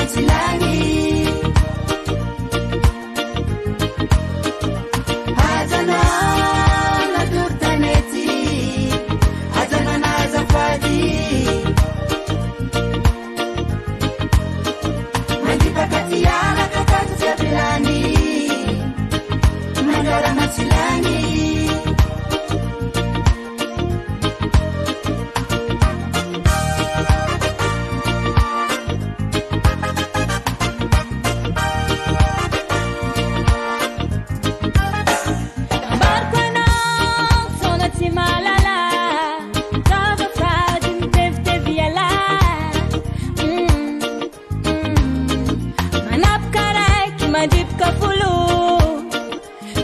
Matsilany Hazana nadur tanety Hazana nazafady Mandipakaty alaka tato jiabylany Mandrara Matsilany Madipka fulu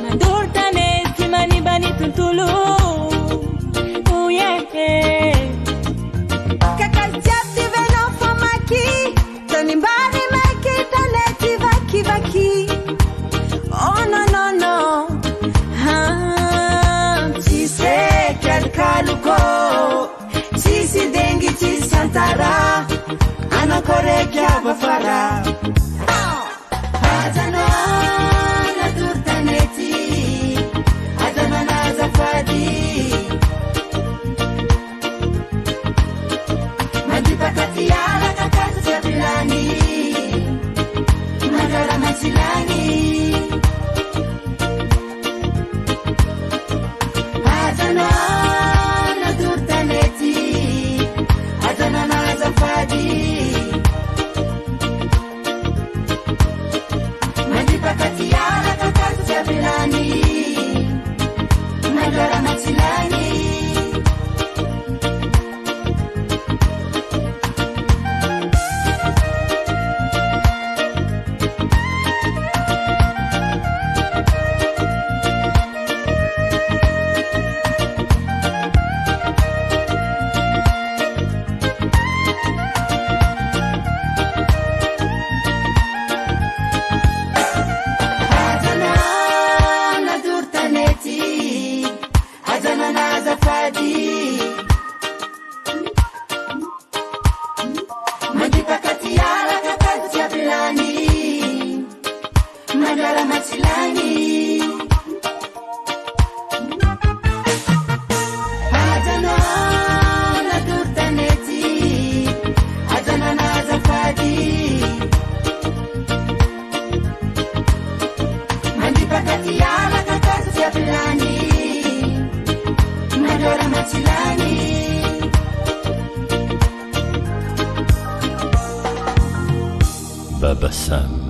Madur tanes ki mani bani tuntulu Oh yeah Kakajat di venon famaki Tanimbari meki taneti vaki vaki Oh no no no Ci se kalkaluko Ci si dengi ci santara Anakore kya bafara Hazana nadur tanety Hazana nazafady Mandipakaty alaka tato jiabylany Mandrara Matsilany Hazana nadur tanety Hazana nazafady Mandipakaty alaka tato jiabylany Mandrara Matsilany Hazana nazafady Mandipakaty alaka tato jiabylany Mandrara Matsilany Hazana nadur tanety Hazana nazafady Mandipakaty alaka tato jiabylany Mandrara Matsilany Baba Sam